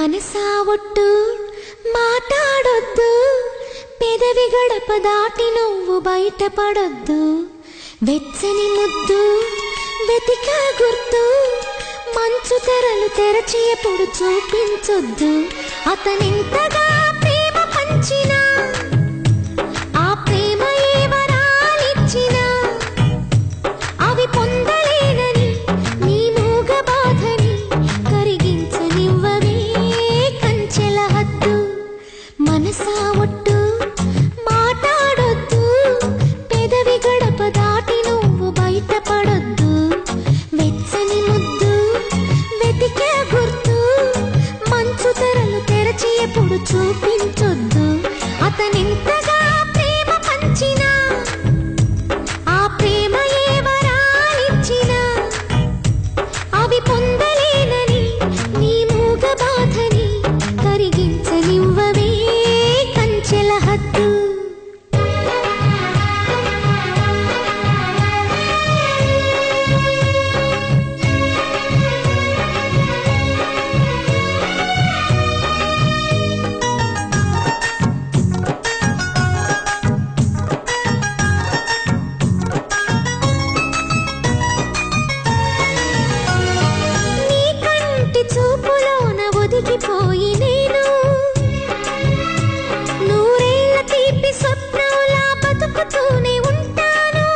మనసా ఒట్టు మాట్లాడొద్దు, పెదవి గడప దాటి నువ్వు బయటపడొద్దు. వెచ్చని ముద్దు వెతికా గుర్తు, మంచు తెరలు తెరచి ఎప్పుడు చూపించొద్దు. అతనింతగా ప్రేమ పంచినా ఆ ప్రేమ ఏ వరాలిచ్చినా అవి పొందలేనని నీ మూగ బాధని కరిగించనివ్వవే కంచెల హద్దు. మనసా ఒట్టు మాట్లాడొద్దు, పెదవి గడప దాటి నువ్వు బయటపడొద్దు. వెచ్చని ముద్దు వెతికే గుర్తు, మంచు తెరలు తెరచి ఎప్పుడు చూపించొద్దు. అతనింతగా ప్రేమ పంచినా ఆ ప్రేమ ఏ వరాలిచ్చినా అవి పొందలేనని నీ మూగ బాధని కరిగించనివ్వవే కంచెల హద్దు. చూపులోన ఒదిగిపోయి నేను నూరేళ్ల తీపి స్వప్నంలా బతుకుతూనే ఉంటాను.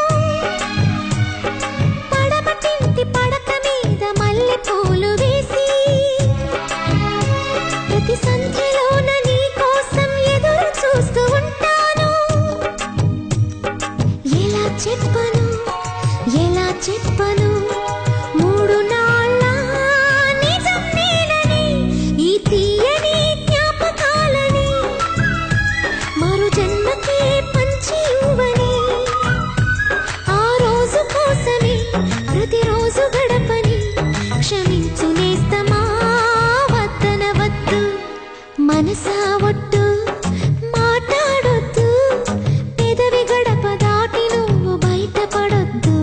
పడమటింటి పడక మీద మల్లె పూలు వేసి ప్రతి సంధ్యలోన నీ కోసం ఎదురు చూస్తూ ఉంటాను. ఎలా చెప్పను ఎలా చెప్పను మూడు నాళ్ళ ఈ తీయని జ్ఞాపకాలని మరు జన్మకే పంచి ఇవ్వని, ఆ రోజు కోసమే ప్రతిరోజు గడపని క్షమించు నేస్తమా వద్దనవద్దు. మనసా ఒట్టు మాట్లాడొద్దు, పెదవి గడప దాటి నువ్వు బయటపడొద్దు.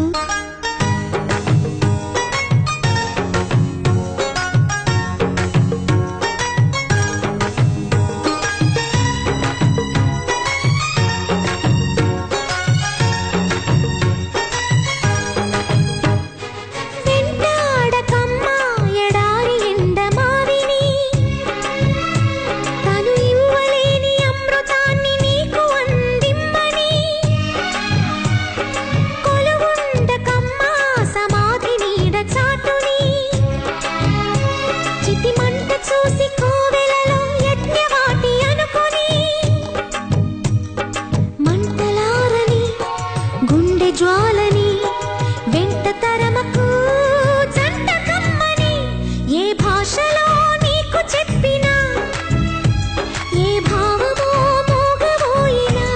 చూసి కోవెలలో యజ్ఞవాటి అనుకుని మంటలారని గుండె జ్వాలని వెంట తరమకు జంట కమ్మని ఏ భాషలో నీకు చెప్పినా ఏ భావమో మోగబోయినా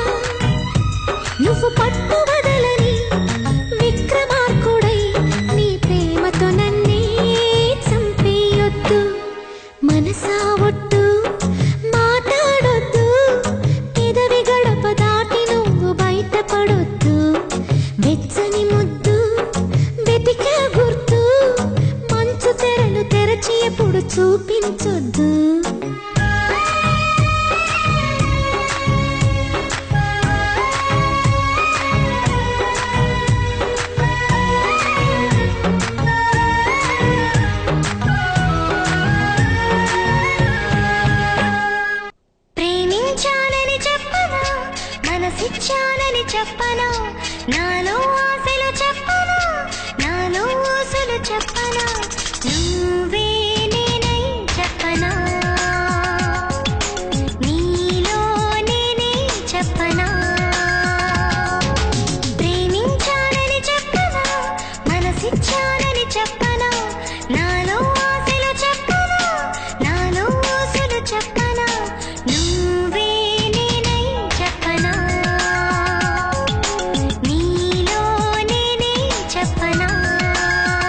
నువ్వు పట్టు వదలని విక్రమార్కుడై నీ ప్రేమతో నన్నే చంపేయొద్దు. మనసా ఒట్టు మాట్లాడొద్దు, పెదవి గడప దాటి నువ్వు బయటపడొద్దు. వెచ్చని ముద్దు వెతికే గుర్తు, మంచు తెరలు తెరచి ఎప్పుడు చూపించొద్దు. మనసిచ్చానని చెప్పనా, నాలో ఆశలు చెప్పనా, నాలో ఆశలు చెప్పనా.